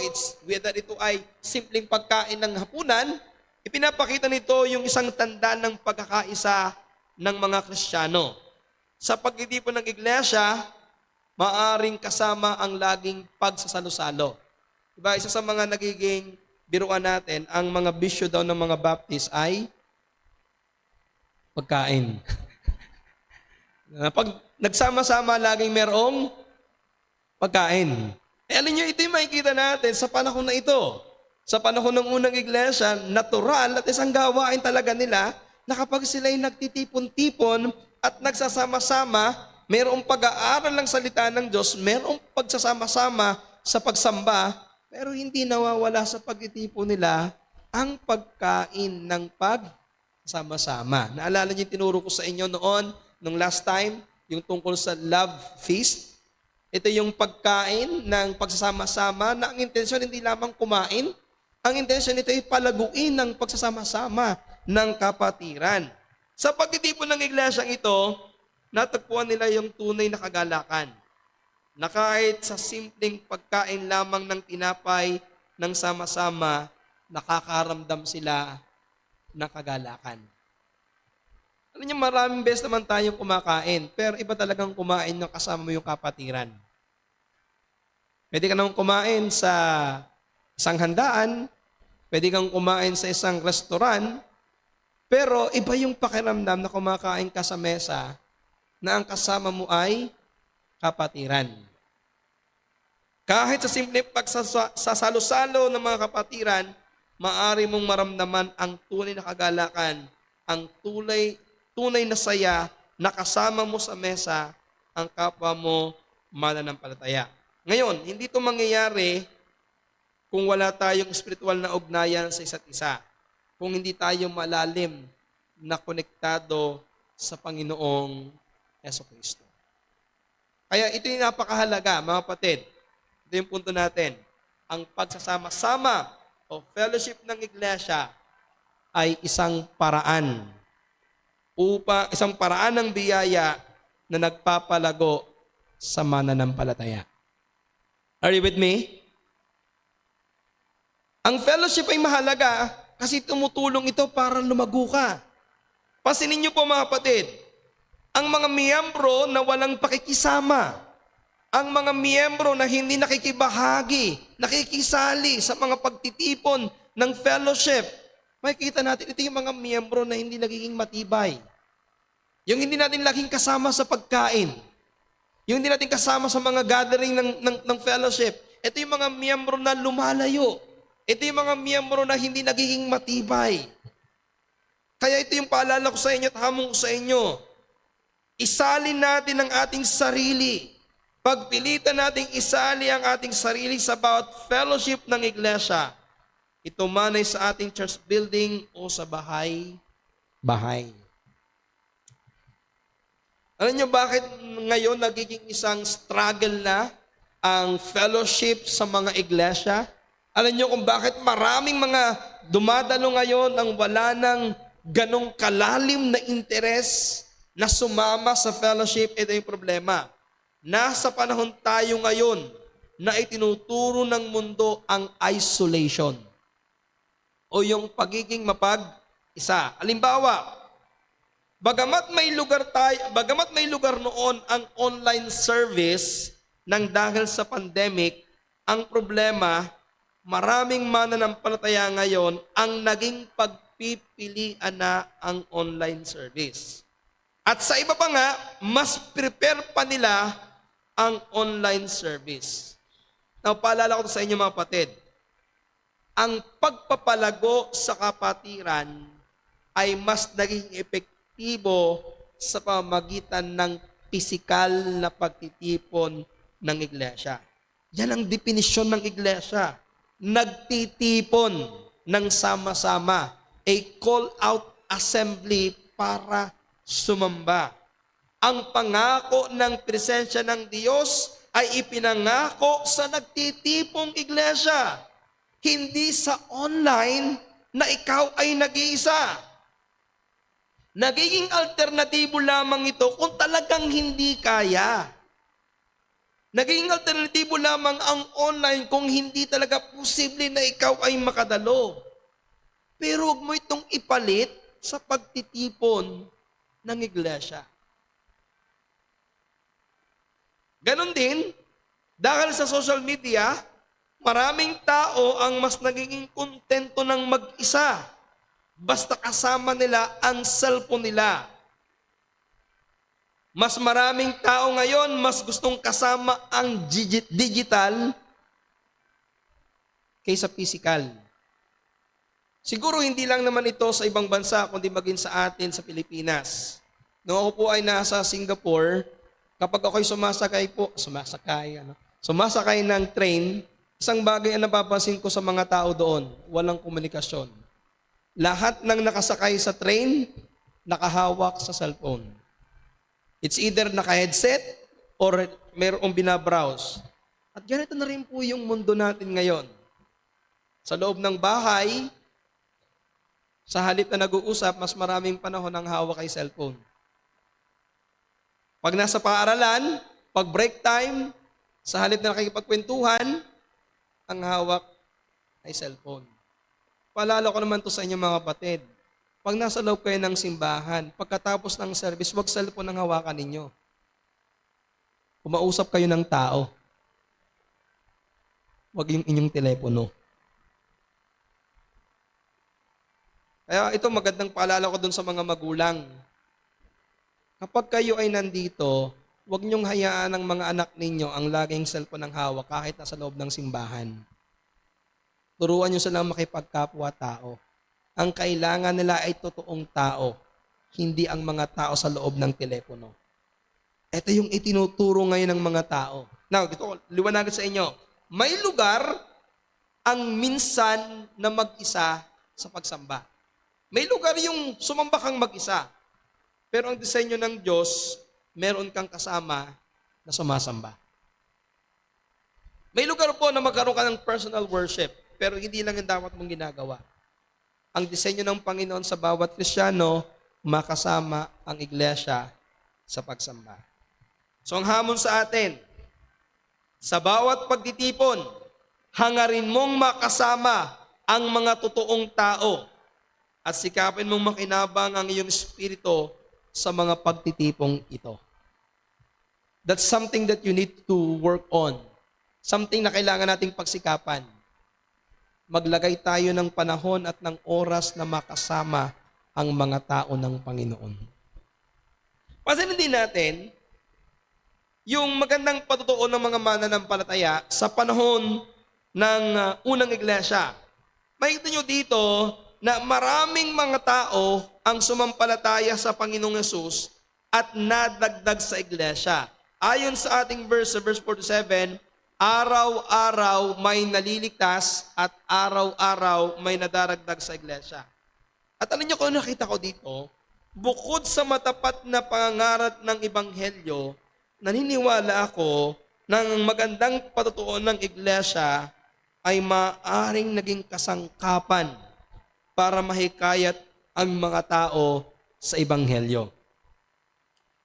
whether ito ay simpleng pagkain ng hapunan, ipinapakita nito yung isang tanda ng pagkakaisa ng mga Kristiyano. Sa pagtitipon ng iglesia, maaaring kasama ang laging pagsasalo-salo. Diba, isa sa mga nagiging biruan natin, ang mga bisyo daw ng mga Baptist ay pagkain. Pag nagsama-sama, laging merong pagkain. Alin nyo, ito yung makikita natin sa panahon na ito. Sa panahon ng unang iglesia, natural at isang gawain talaga nila na kapag sila'y nagtitipon-tipon at nagsasama-sama, mayroong pag-aaral ng salita ng Diyos, mayroong pagsasama-sama sa pagsamba, pero hindi nawawala sa pagtitipon nila ang pagkain ng pagsama-sama. Naalala niyo tinuro ko sa inyo noon, nung last time, yung tungkol sa love feast. Ito yung pagkain ng pagsasama-sama na ang intensyon hindi lamang kumain, ang intensyon nito ay palaguin ng pagsasama-sama ng kapatiran. Sa pagtitipon ng iglesyang ito, natagpuan nila yung tunay na kagalakan. Na kahit sa simpleng pagkain lamang ng tinapay ng sama-sama, nakakaramdam sila na kagalakan. Alam niyo, maraming beses naman tayong kumakain, pero iba talagang kumain ng kasama mo yung kapatiran. Pwede ka naman kumain sa isang handaan, pwede kang kumain sa isang restaurant, pero iba yung pakiramdam na kumakain ka sa mesa na ang kasama mo ay kapatiran. Kahit sa simple pagsasalo-salo ng mga kapatiran, maaari mong maramdaman ang tunay na kagalakan, ang tunay na saya na kasama mo sa mesa ang kapwa mo mananampalataya. Ngayon, hindi ito mangyayari kung wala tayong spiritual na ugnayan sa isa't isa. Kung hindi tayo malalim na konektado sa Panginoong Jesucristo. Kaya ito yung napakahalaga, mga kapatid. Ito yung punto natin. Ang pagsasama-sama o fellowship ng iglesia ay isang paraan ng biyaya na nagpapalago sa mananampalataya. Are you with me? Ang fellowship ay mahalaga kasi tumutulong ito para lumago ka. Pansinin niyo po mga kapatid, ang mga miyembro na walang pakikisama, ang mga miyembro na hindi nakikibahagi, nakikisali sa mga pagtitipon ng fellowship, makikita natin ito yung mga miyembro na hindi nagiging matibay. Yung hindi natin laging kasama sa pagkain. Yung hindi natin kasama sa mga gathering ng fellowship. Ito yung mga miyembro na lumalayo. Ito yung mga miyembro na hindi nagiging matibay. Kaya ito yung paalala ko sa inyo at hamon ko sa inyo. Isalin natin ang ating sarili. Pagpilitan nating isali ang ating sarili sa bawat fellowship ng iglesia. Ito man ay sa ating church building o sa bahay. Alam niyo bakit ngayon nagiging isang struggle na ang fellowship sa mga iglesia? Alam niyo kung bakit maraming mga dumadalo ngayon ang wala ng ganong kalalim na interes na sumama sa fellowship? Ito yung problema. Nasa panahon tayo ngayon na itinuturo ng mundo ang isolation o yung pagiging mapag-isa. Halimbawa, bagamat may lugar noon ang online service nang dahil sa pandemic, ang problema, maraming mananampalataya ngayon ang naging pagpipilian na ang online service. At sa iba pa nga, mas prepare pa nila ang online service. Now, paalala ko sa inyo mga kapatid, ang pagpapalago sa kapatiran ay mas naging epektibo sa pamamagitan ng pisikal na pagtitipon ng iglesia. Yan ang definisyon ng iglesia. Nagtitipon ng sama-sama. A call-out assembly para sumamba. Ang pangako ng presensya ng Diyos ay ipinangako sa nagtitipong iglesia. Hindi sa online na ikaw ay nag-iisa. Nagiging alternatibo lamang ito kung talagang hindi kaya. Nagiging alternatibo lamang ang online kung hindi talaga posible na ikaw ay makadalo. Pero huwag mo itong ipalit sa pagtitipon ng iglesia. Ganon din, dahil sa social media, maraming tao ang mas nagiging kontento ng mag-isa. Basta kasama nila ang cellphone nila. Mas maraming tao ngayon, mas gustong kasama ang digital kaysa physical. Siguro hindi lang naman ito sa ibang bansa, kundi maging sa atin sa Pilipinas. Noong ako po ay nasa Singapore, kapag ako'y sumasakay ng train, isang bagay ang napapansin ko sa mga tao doon, walang komunikasyon. Lahat ng nakasakay sa train, nakahawak sa cellphone. It's either naka-headset or mayroong binabrowse. At ganito na rin po yung mundo natin ngayon. Sa loob ng bahay, sa halip na nag-uusap, mas maraming panahon ang hawak ay cellphone. Pag nasa paaralan, pag break time, sa halip na nakikipagkwentuhan, ang hawak ay cellphone. Paalala ko naman to sa inyo mga kapatid. Pag nasa loob kayo ng simbahan, pagkatapos ng service, wag cellphone ang hawakan ninyo. Kumausap kayo ng tao. Wag yung inyong telepono. Kaya ito magandang paalala ko dun sa mga magulang. Kapag kayo ay nandito, huwag niyong hayaan ng mga anak ninyo ang laging cellphone ng hawak kahit nasa loob ng simbahan. Turuan niyo silang makipagkapwa-tao. Ang kailangan nila ay totoong tao, hindi ang mga tao sa loob ng telepono. Ito yung itinuturo ngayon ng mga tao. Now, dito, liwanagan sa inyo. May lugar ang minsan na mag-isa sa pagsamba. May lugar yung sumamba kang mag-isa. Pero ang disenyo ng Diyos, meron kang kasama na sumasamba. May lugar po na magkaroon ka ng personal worship, pero hindi lang yung dapat mong ginagawa. Ang disenyo ng Panginoon sa bawat Kristiyano, makasama ang iglesia sa pagsamba. So ang hamon sa atin, sa bawat pagtitipon, hangarin mong makasama ang mga totoong tao at sikapin mong makinabang ang iyong espiritu sa mga pagtitipong ito. That's something that you need to work on. Something na kailangan nating pagsikapan. Maglagay tayo ng panahon at ng oras na makasama ang mga tao ng Panginoon. Pansinin din natin yung magandang patutuon ng mga mananampalataya sa panahon ng unang iglesia. Makikita nyo dito na maraming mga tao ang sumampalataya sa Panginoong Yesus at nadagdag sa iglesia. Ayon sa ating verse, sa verse 47, araw-araw may naliligtas at araw-araw may nadaragdag sa iglesia. At alam niyo kung nakita ko dito, bukod sa matapat na pangangaral ng Ebanghelyo, naniniwala ako ng magandang patutuon ng iglesia ay maaring naging kasangkapan para mahikayat ang mga tao sa Ebanghelyo.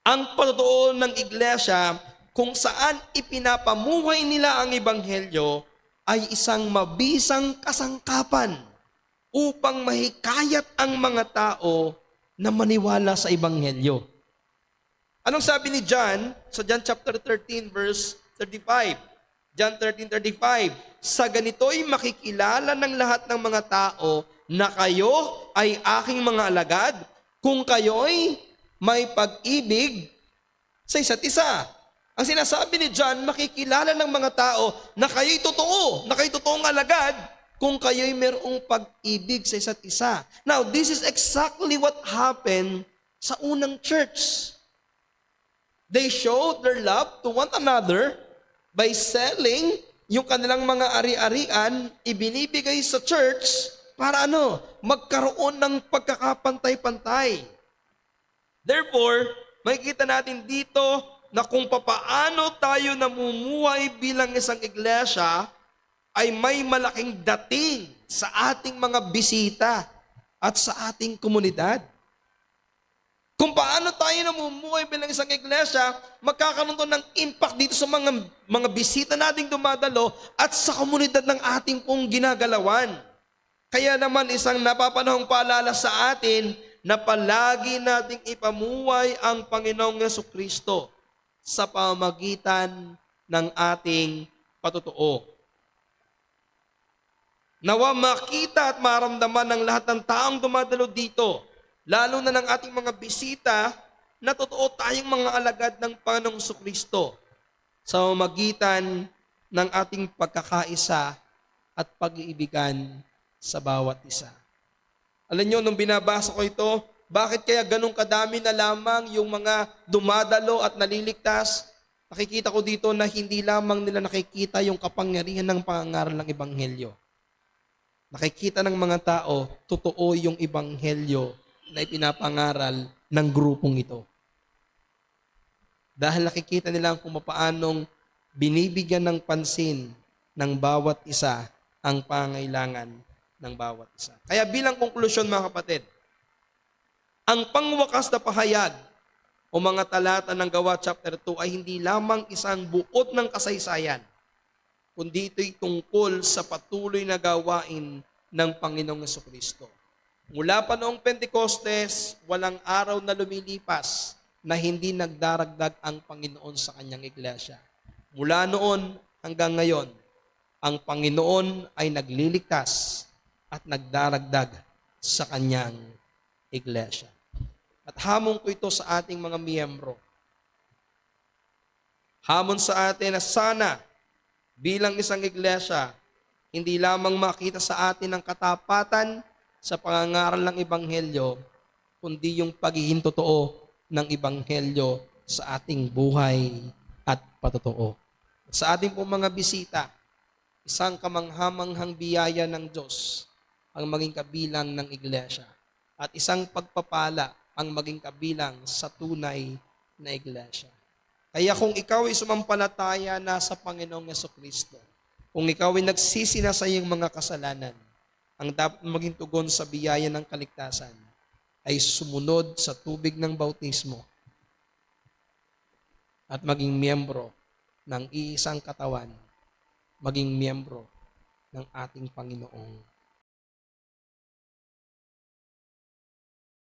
Ang patutuon ng iglesia kung saan ipinapamuhay nila ang Ebanghelyo ay isang mabisang kasangkapan upang mahikayat ang mga tao na maniwala sa Ebanghelyo. Anong sabi ni John sa John chapter 13 verse 35? John 13:35, sa ganito'y makikilala ng lahat ng mga tao na kayo ay aking mga alagad kung kayo'y may pag-ibig sa isa't isa. Ang sinasabi ni John, makikilala ng mga tao na kayo'y totoo, na kayo'y totoong alagad kung kayo'y mayroong pag-ibig sa isa't isa. Now, this is exactly what happened sa unang church. They showed their love to one another by selling yung kanilang mga ari-arian, ibinibigay sa church para magkaroon ng pagkakapantay-pantay. Therefore, makikita natin dito na kung papaano tayo namumuhay bilang isang iglesia ay may malaking dating sa ating mga bisita at sa ating komunidad. Kung paano tayo namumuhay bilang isang iglesia, magkakaroon to ng impact dito sa mga bisita nating dumadalo at sa komunidad ng ating pong ginagalawan. Kaya naman isang napapanahong paalala sa atin na palagi nating ipamuhay ang Panginoong Jesucristo sa pamamagitan ng ating patutuo. Nawa makita at maramdaman ng lahat ng taong dumadalo dito, lalo na ng ating mga bisita, na totoo tayong mga alagad ng Panginoong Jesucristo sa pamamagitan ng ating pagkakaisa at pag-iibigan sa bawat isa. Alam nyo, nung binabasa ko ito, bakit kaya ganun kadami na lamang yung mga dumadalo at naliligtas? Nakikita ko dito na hindi lamang nila nakikita yung kapangyarihan ng pangangaral ng Ebanghelyo. Nakikita ng mga tao, totoo yung Ebanghelyo na ipinapangaral ng grupong ito. Dahil nakikita nila kung paanong binibigyan ng pansin ng bawat isa ang pangailangan ng bawat isa. Kaya bilang konklusyon mga kapatid, ang pangwakas na pahayag o mga talata ng Gawa chapter 2 ay hindi lamang isang buod ng kasaysayan, kundi ito'y tungkol sa patuloy na gawain ng Panginoong Jesucristo. Mula pa noong Pentecostes, walang araw na lumilipas na hindi nagdaragdag ang Panginoon sa kanyang iglesia. Mula noon hanggang ngayon, ang Panginoon ay nagliligtas at nagdaragdag sa kanyang iglesia. At hamon ko ito sa ating mga miyembro. Hamon sa atin na sana bilang isang iglesia, hindi lamang makita sa atin ang katapatan sa pangangaral ng Ebanghelyo, kundi yung pagiging totoo ng Ebanghelyo sa ating buhay at patotoo. Sa ating pong mga bisita, isang kamanghamanghang biyaya ng Diyos ang maging kabilang ng iglesia at isang pagpapala ang maging kabilang sa tunay na iglesia. Kaya kung ikaw ay sumampalataya na sa Panginoong Jesucristo, kung ikaw ay nagsisi na sa iyong mga kasalanan, ang dapat maging tugon sa biyaya ng kaligtasan ay sumunod sa tubig ng bautismo at maging miyembro ng iisang katawan, maging miyembro ng ating Panginoong